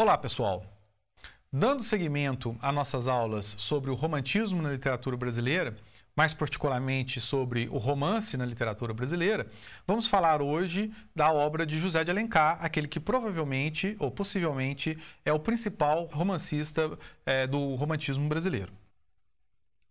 Olá, pessoal! Dando seguimento a nossas aulas sobre o romantismo na literatura brasileira, mais particularmente sobre o romance na literatura brasileira, vamos falar hoje da obra de José de Alencar, aquele que provavelmente ou possivelmente é o principal romancista do romantismo brasileiro.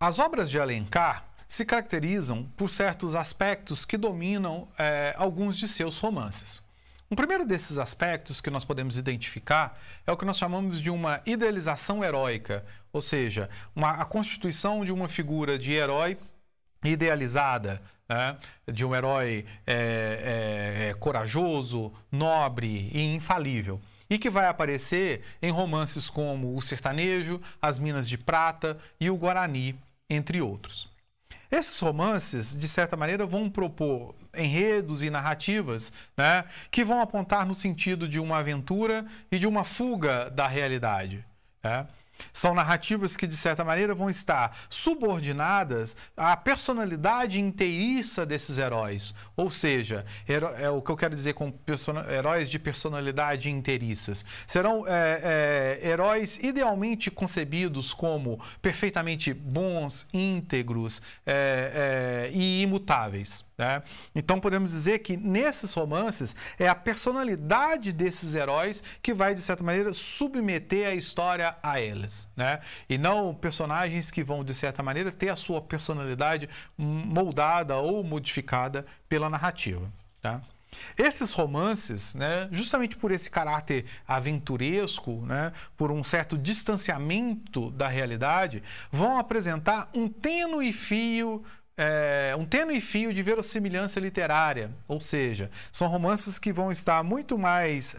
As obras de Alencar se caracterizam por certos aspectos que dominam alguns de seus romances. Um primeiro desses aspectos que nós podemos identificar é o que nós chamamos de uma idealização heróica, ou seja, a constituição de uma figura de herói idealizada, né? De um herói corajoso, nobre e infalível, e que vai aparecer em romances como O Sertanejo, As Minas de Prata e O Guarani, entre outros. Esses romances, de certa maneira, vão propor enredos e narrativas, né, que vão apontar no sentido de uma aventura e de uma fuga da realidade, né? São narrativas que, de certa maneira, vão estar subordinadas à personalidade inteiriça desses heróis. Ou seja, é o que eu quero dizer com heróis de personalidade inteiriças. Serão heróis idealmente concebidos como perfeitamente bons, íntegros e imutáveis, né? Então, podemos dizer que, nesses romances, é a personalidade desses heróis que vai, de certa maneira, submeter a história a eles, né? E não personagens que vão, de certa maneira, ter a sua personalidade moldada ou modificada pela narrativa, tá? Esses romances, né, justamente por esse caráter aventuresco, né, por um certo distanciamento da realidade, vão apresentar um tênue fio de verossimilhança literária, ou seja, são romances que vão estar muito mais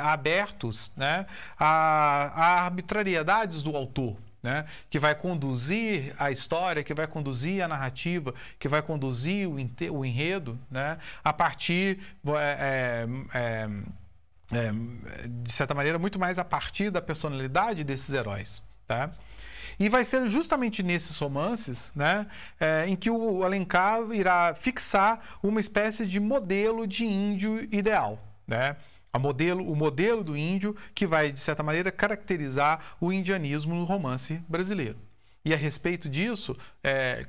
abertos, né, a arbitrariedades do autor, né, que vai conduzir a história, que vai conduzir a narrativa, que vai conduzir o enredo, né, a partir, de certa maneira, muito mais a partir da personalidade desses heróis, tá? E vai ser justamente nesses romances, né, em que o Alencar irá fixar uma espécie de modelo de índio ideal, né? O modelo do índio que vai, de certa maneira, caracterizar o indianismo no romance brasileiro. E a respeito disso,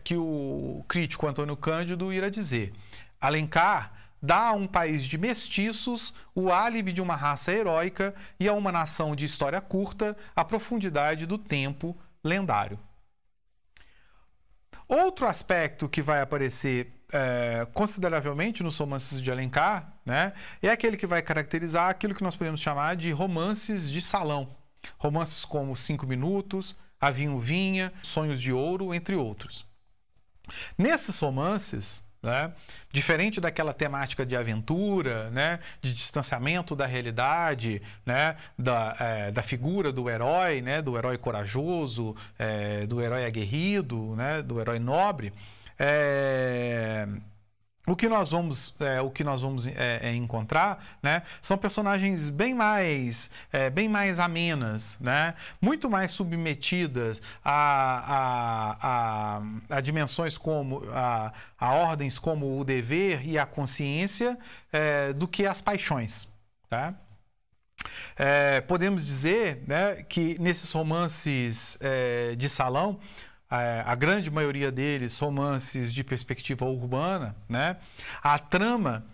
que o crítico Antônio Cândido irá dizer: Alencar dá a um país de mestiços o álibi de uma raça heróica e a uma nação de história curta a profundidade do tempo lendário. Outro aspecto que vai aparecer consideravelmente nos romances de Alencar, né, é aquele que vai caracterizar aquilo que nós podemos chamar de romances de salão. Romances como 5 Minutos, A Vinho Vinha, Sonhos de Ouro, entre outros. Nesses romances, né, diferente daquela temática de aventura, né, de distanciamento da realidade, né, da figura do herói, né, do herói corajoso, do herói aguerrido, né, do herói nobre, o que nós vamos encontrar, né, são personagens bem mais amenas, né, muito mais submetidas a dimensões como a ordens como o dever e a consciência do que as paixões, tá? Podemos dizer, né, que nesses romances de salão, a grande maioria deles romances de perspectiva urbana, né, a trama,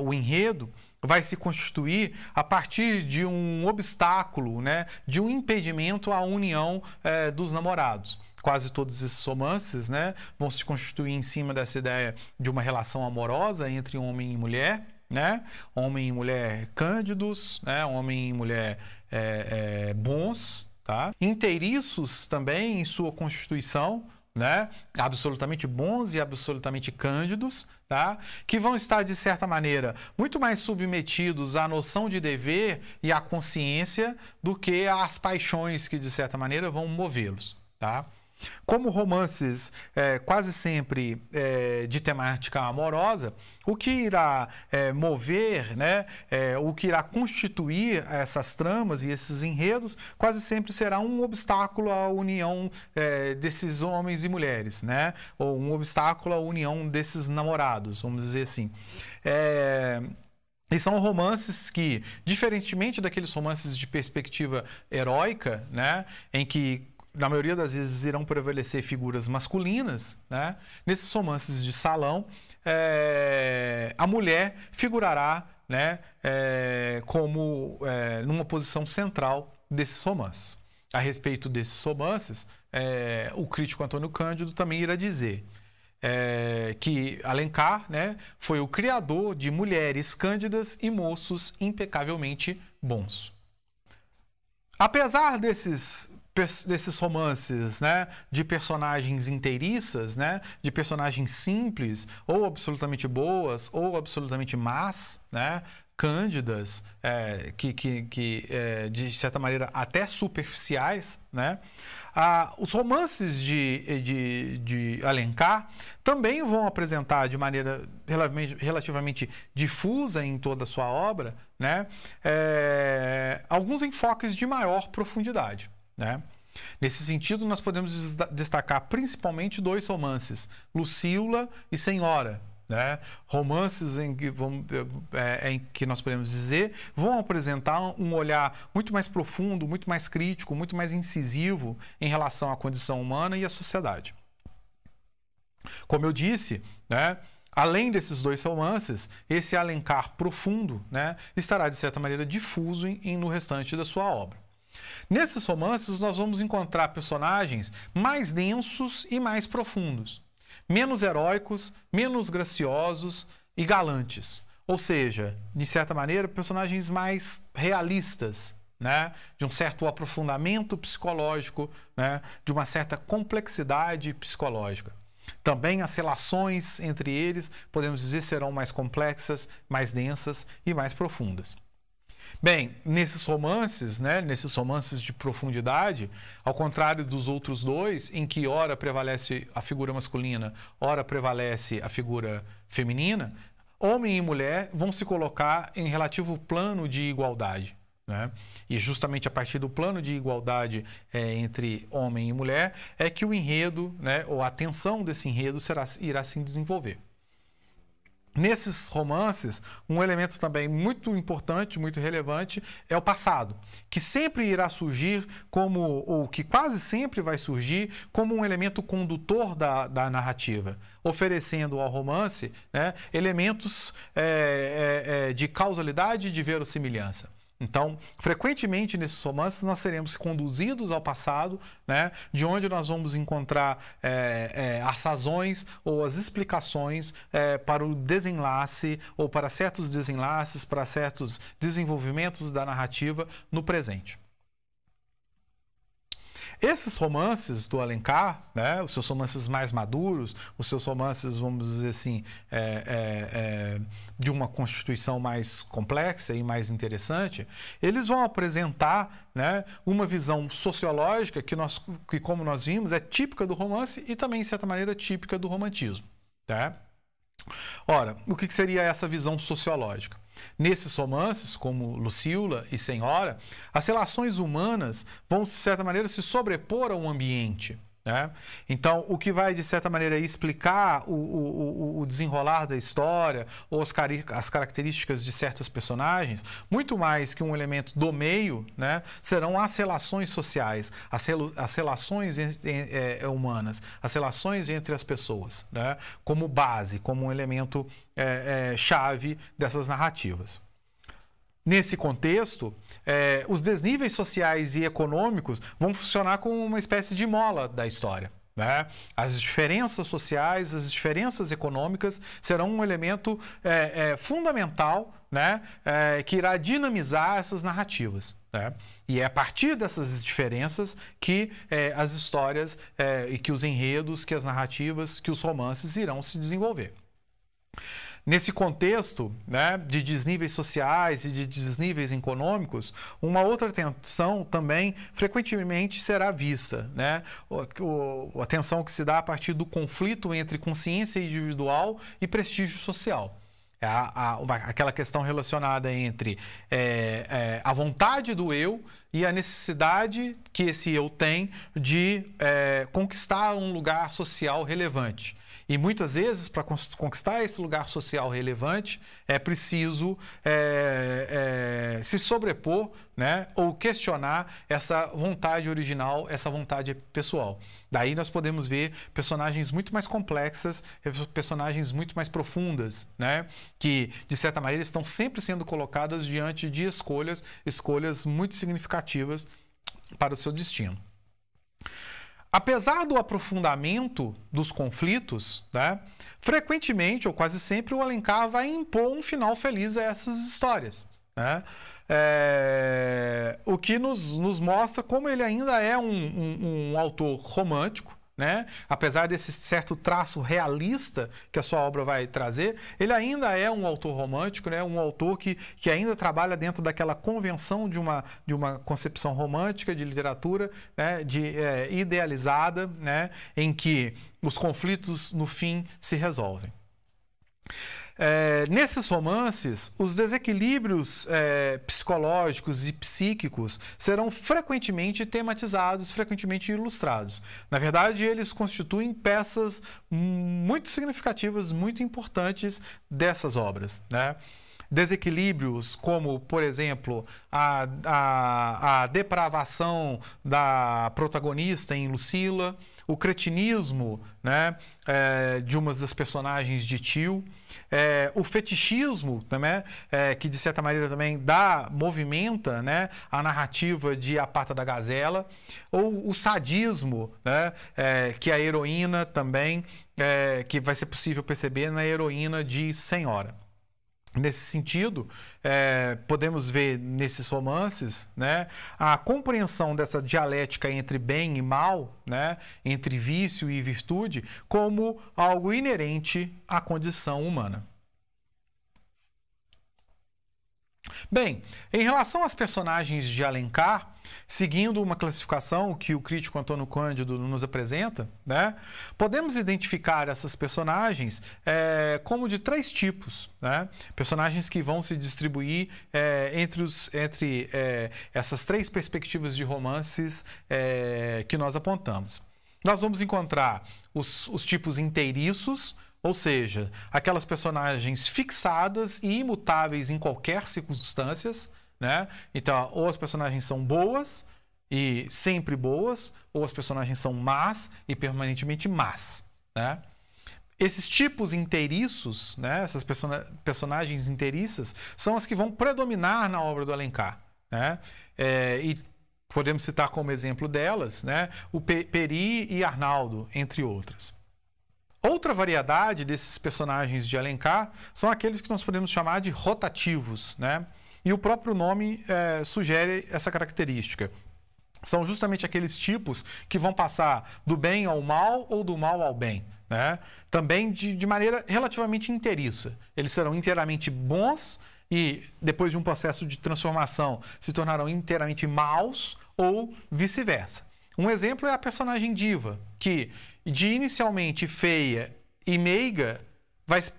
o enredo, vai se constituir a partir de um obstáculo, né, de um impedimento à união dos namorados. Quase todos esses romances, né, vão se constituir em cima dessa ideia de uma relação amorosa entre homem e mulher, né, homem e mulher cândidos, né, homem e mulher bons, tá? Inteiriços também em sua constituição, né? Absolutamente bons e absolutamente cândidos, tá? Que vão estar, de certa maneira, muito mais submetidos à noção de dever e à consciência do que às paixões que, de certa maneira, vão movê-los, tá? Como romances quase sempre de temática amorosa, o que irá mover, né, o que irá constituir essas tramas e esses enredos quase sempre será um obstáculo à união desses homens e mulheres, né, ou um obstáculo à união desses namorados, vamos dizer assim. E são romances que, diferentemente daqueles romances de perspectiva heróica, né, em que na maioria das vezes irão prevalecer figuras masculinas, né, nesses romances de salão, a mulher figurará, né, como numa posição central desses romances. A respeito desses romances, o crítico Antônio Cândido também irá dizer que Alencar, né, foi o criador de mulheres cândidas e moços impecavelmente bons. Apesar desses romances, né, de personagens inteiriças, né, de personagens simples, ou absolutamente boas, ou absolutamente más, né, cândidas, de certa maneira até superficiais, né? Os romances de Alencar também vão apresentar de maneira relativamente difusa em toda a sua obra, né, alguns enfoques de maior profundidade, né? Nesse sentido, nós podemos destacar principalmente dois romances, Lucíola e Senhora, né? Romances em que nós podemos dizer vão apresentar um olhar muito mais profundo, muito mais crítico, muito mais incisivo em relação à condição humana e à sociedade. Como eu disse, né, além desses dois romances, esse Alencar profundo, né, estará de certa maneira difuso no restante da sua obra. Nesses romances nós vamos encontrar personagens mais densos e mais profundos, menos heróicos, menos graciosos e galantes. Ou seja, de certa maneira, personagens mais realistas, né? De um certo aprofundamento psicológico, né? De uma certa complexidade psicológica. Também as relações entre eles, podemos dizer, serão mais complexas, mais densas e mais profundas. Bem, nesses romances, né, nesses romances de profundidade, ao contrário dos outros dois, em que ora prevalece a figura masculina, ora prevalece a figura feminina, homem e mulher vão se colocar em relativo plano de igualdade, né? E justamente a partir do plano de igualdade entre homem e mulher é que o enredo, né, ou a tensão desse enredo irá se desenvolver. Nesses romances, um elemento também muito importante, muito relevante, é o passado, que sempre irá surgir ou que quase sempre vai surgir como um elemento condutor da narrativa, oferecendo ao romance, né, elementos de causalidade e de verossimilhança. Então, frequentemente nesses romances nós seremos conduzidos ao passado, né, de onde nós vamos encontrar as razões ou as explicações para o desenlace ou para certos desenlaces, para certos desenvolvimentos da narrativa no presente. Esses romances do Alencar, né, os seus romances mais maduros, os seus romances, vamos dizer assim, de uma constituição mais complexa e mais interessante, eles vão apresentar, né, uma visão sociológica que, como nós vimos, é típica do romance e também, de certa maneira, típica do romantismo. Tá? Ora, o que seria essa visão sociológica? Nesses romances, como Lucíola e Senhora, as relações humanas vão, de certa maneira, se sobrepor ao ambiente, né? Então, o que vai, de certa maneira, explicar o desenrolar da história ou as características de certos personagens, muito mais que um elemento do meio, né, serão as relações sociais, as relações humanas, as relações entre as pessoas, né, como base, como um elemento chave dessas narrativas. Nesse contexto, os desníveis sociais e econômicos vão funcionar como uma espécie de mola da história, né? As diferenças sociais, as diferenças econômicas serão um elemento fundamental, né, que irá dinamizar essas narrativas, né? E é a partir dessas diferenças que as histórias e que os enredos, que as narrativas, que os romances irão se desenvolver. Nesse contexto, né, de desníveis sociais e de desníveis econômicos, uma outra tensão também frequentemente será vista, né? A tensão que se dá a partir do conflito entre consciência individual e prestígio social. Aquela questão relacionada entre a vontade do eu e a necessidade que esse eu tem de conquistar um lugar social relevante. E muitas vezes, para conquistar esse lugar social relevante, é preciso se sobrepor, né, ou questionar essa vontade original, essa vontade pessoal. Daí nós podemos ver personagens muito mais complexas, personagens muito mais profundas, né, que, de certa maneira, estão sempre sendo colocadas diante de escolhas muito significativas para o seu destino. Apesar do aprofundamento dos conflitos, né, frequentemente, ou quase sempre, o Alencar vai impor um final feliz a essas histórias, né? O que nos mostra como ele ainda é um autor romântico, né? Apesar desse certo traço realista que a sua obra vai trazer, ele ainda é um autor romântico, né? Um autor que ainda trabalha dentro daquela convenção de uma concepção romântica de literatura, né? Idealizada, né? Em que os conflitos, no fim, se resolvem. Nesses romances, os desequilíbrios psicológicos e psíquicos serão frequentemente tematizados, frequentemente ilustrados. Na verdade, eles constituem peças muito significativas, muito importantes dessas obras, né? Desequilíbrios como, por exemplo, a depravação da protagonista em Lucila, o cretinismo, né, de uma das personagens de Tio, o fetichismo, também, que de certa maneira também movimenta, né, a narrativa de A Pata da Gazela, ou o sadismo, né, que a heroína também, que vai ser possível perceber na heroína de Senhora. Nesse sentido, podemos ver nesses romances, né, a compreensão dessa dialética entre bem e mal, né, entre vício e virtude, como algo inerente à condição humana. Bem, em relação às personagens de Alencar, seguindo uma classificação que o crítico Antônio Cândido nos apresenta, né, podemos identificar essas personagens como de 3 tipos, né? Personagens que vão se distribuir entre essas 3 perspectivas de romances que nós apontamos. Nós vamos encontrar os tipos inteiriços, ou seja, aquelas personagens fixadas e imutáveis em qualquer circunstância, né? Então, ou as personagens são boas e sempre boas, ou as personagens são más e permanentemente más, né? Esses tipos inteiriços, né? Essas personagens inteiriças, são as que vão predominar na obra do Alencar, né? E podemos citar como exemplo delas, né, o Peri e Arnaldo, entre outras. Outra variedade desses personagens de Alencar são aqueles que nós podemos chamar de rotativos, né? E o próprio nome sugere essa característica. São justamente aqueles tipos que vão passar do bem ao mal ou do mal ao bem, né? Também de maneira relativamente inteiriça. Eles serão inteiramente bons e, depois de um processo de transformação, se tornarão inteiramente maus ou vice-versa. Um exemplo é a personagem Diva, que de inicialmente feia e meiga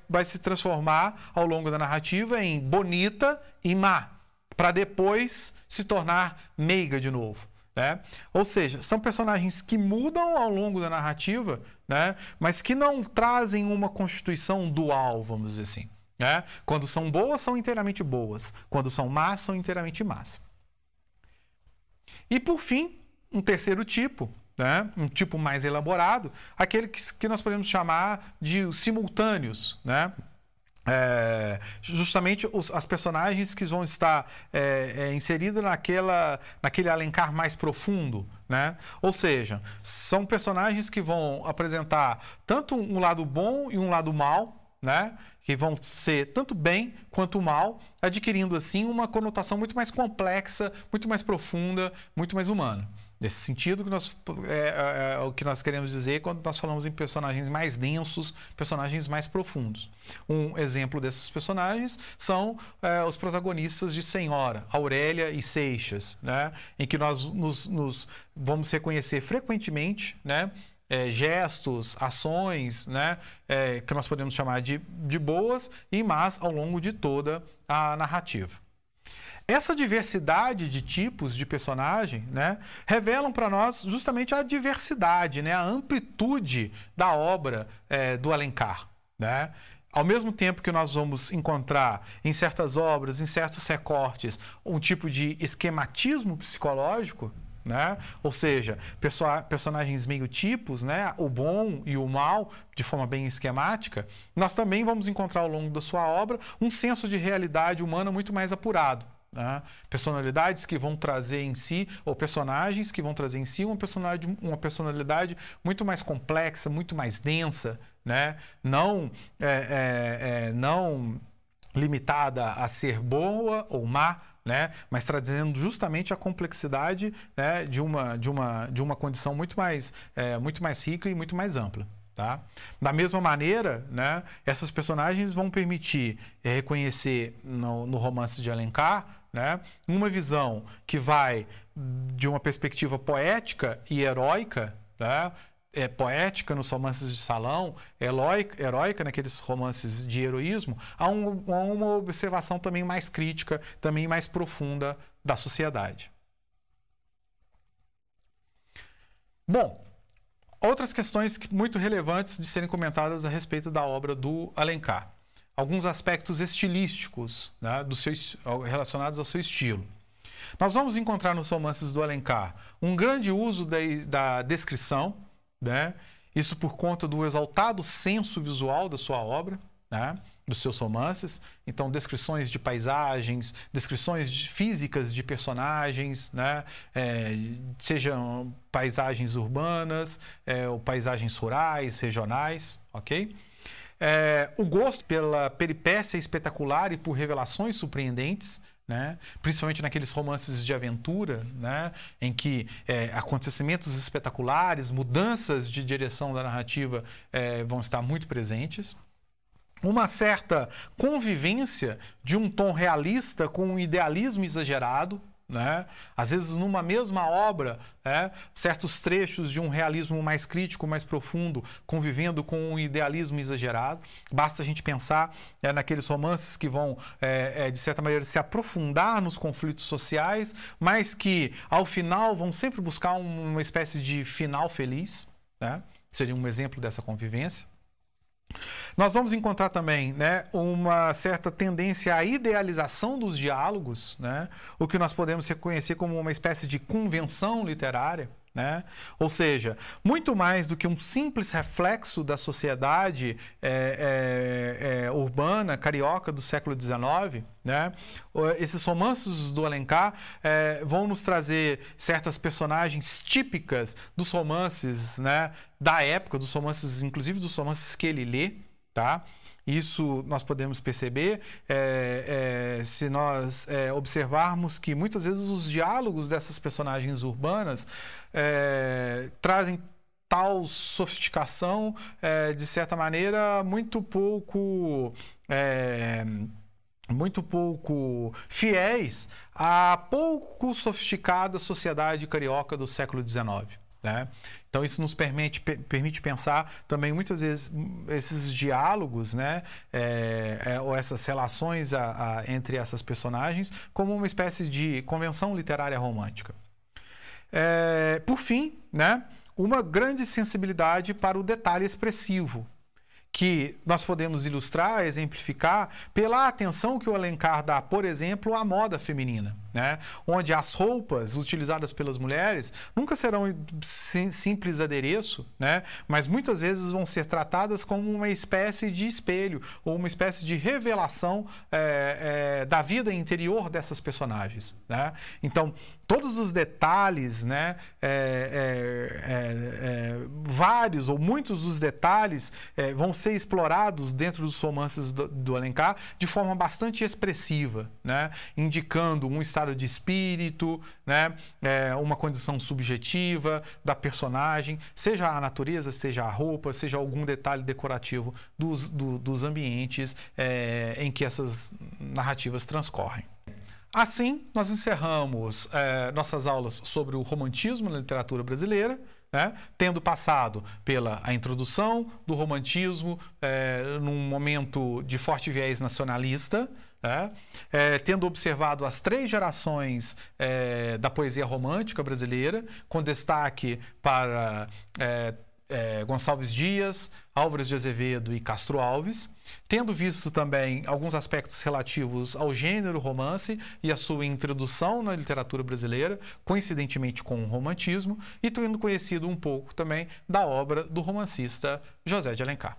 vai se transformar ao longo da narrativa em bonita e má, para depois se tornar meiga de novo, né? Ou seja, são personagens que mudam ao longo da narrativa, né? Mas que não trazem uma constituição dual, vamos dizer assim, né? Quando são boas, são inteiramente boas. Quando são más, são inteiramente más. E, por fim, um terceiro tipo, né? Um tipo mais elaborado, aquele que nós podemos chamar de simultâneos, né? Justamente as personagens que vão estar inseridas naquele Alencar mais profundo, né? Ou seja, são personagens que vão apresentar tanto um lado bom e um lado mal, né? Que vão ser tanto bem quanto mal, adquirindo assim uma conotação muito mais complexa, muito mais profunda, muito mais humana. Nesse sentido, o que nós queremos dizer quando nós falamos em personagens mais densos, personagens mais profundos. Um exemplo desses personagens são os protagonistas de Senhora, Aurélia e Seixas, né? Em que nós nos vamos reconhecer frequentemente, né? Gestos, ações, né? Que nós podemos chamar de boas e más ao longo de toda a narrativa. Essa diversidade de tipos de personagem, né, revelam para nós justamente a diversidade, né, a amplitude da obra do Alencar, né? Ao mesmo tempo que nós vamos encontrar em certas obras, em certos recortes, um tipo de esquematismo psicológico, né? Ou seja, personagens meio tipos, né? O bom e o mal, de forma bem esquemática, nós também vamos encontrar ao longo da sua obra um senso de realidade humana muito mais apurado. Né? Personalidades que vão trazer em si, ou personagens que vão trazer em si uma personalidade muito mais complexa, muito mais densa, né? Não limitada a ser boa ou má, né? Mas trazendo justamente a complexidade, né, de uma condição muito mais rica e muito mais ampla. Tá? Da mesma maneira, né, essas personagens vão permitir reconhecer no romance de Alencar, né, uma visão que vai de uma perspectiva poética e heróica, né, poética nos romances de salão, heróica naqueles romances de heroísmo, a uma observação também mais crítica, também mais profunda da sociedade. Bom, outras questões muito relevantes de serem comentadas a respeito da obra do Alencar. Alguns aspectos estilísticos, né, relacionados ao seu estilo. Nós vamos encontrar nos romances do Alencar um grande uso da descrição, né, isso por conta do exaltado senso visual da sua obra, né, dos seus romances. Então, descrições de paisagens, descrições físicas de personagens, né, sejam paisagens urbanas, ou paisagens rurais, regionais, ok? O gosto pela peripécia espetacular e por revelações surpreendentes, né? Principalmente naqueles romances de aventura, né? Em que acontecimentos espetaculares, mudanças de direção da narrativa vão estar muito presentes. Uma certa convivência de um tom realista com um idealismo exagerado, né? Às vezes, numa mesma obra, certos trechos de um realismo mais crítico, mais profundo, convivendo com um idealismo exagerado. Basta a gente pensar naqueles romances que vão, de certa maneira, se aprofundar nos conflitos sociais, mas que, ao final, vão sempre buscar uma espécie de final feliz, né? Seria um exemplo dessa convivência. Nós vamos encontrar também, né, uma certa tendência à idealização dos diálogos, né, o que nós podemos reconhecer como uma espécie de convenção literária, né? Ou seja, muito mais do que um simples reflexo da sociedade urbana, carioca do século XIX, né? Esses romances do Alencar vão nos trazer certas personagens típicas dos romances, né, da época, dos romances, inclusive dos romances que ele lê, tá? Isso nós podemos perceber se nós observarmos que muitas vezes os diálogos dessas personagens urbanas trazem tal sofisticação, de certa maneira, muito pouco fiéis à pouco sofisticada sociedade carioca do século XIX. Né? Então isso nos permite pensar também muitas vezes esses diálogos, né, ou essas relações entre essas personagens como uma espécie de convenção literária romântica. Por fim, né, uma grande sensibilidade para o detalhe expressivo, que nós podemos ilustrar, exemplificar pela atenção que o Alencar dá, por exemplo, à moda feminina, né? Onde as roupas utilizadas pelas mulheres nunca serão simples adereço, né? Mas muitas vezes vão ser tratadas como uma espécie de espelho ou uma espécie de revelação da vida interior dessas personagens, né? Então, todos os detalhes, né? Vários ou muitos dos detalhes vão ser explorados dentro dos romances do Alencar de forma bastante expressiva, né? Indicando um estado de espírito, né? Uma condição subjetiva da personagem, seja a natureza, seja a roupa, seja algum detalhe decorativo dos ambientes em que essas narrativas transcorrem. Assim, nós encerramos nossas aulas sobre o romantismo na literatura brasileira, né? Tendo passado pela a introdução do romantismo num momento de forte viés nacionalista, né? Tendo observado as 3 gerações da poesia romântica brasileira, com destaque para Gonçalves Dias, Álvares de Azevedo e Castro Alves, tendo visto também alguns aspectos relativos ao gênero romance e a sua introdução na literatura brasileira, coincidentemente com o romantismo, e tendo conhecido um pouco também da obra do romancista José de Alencar.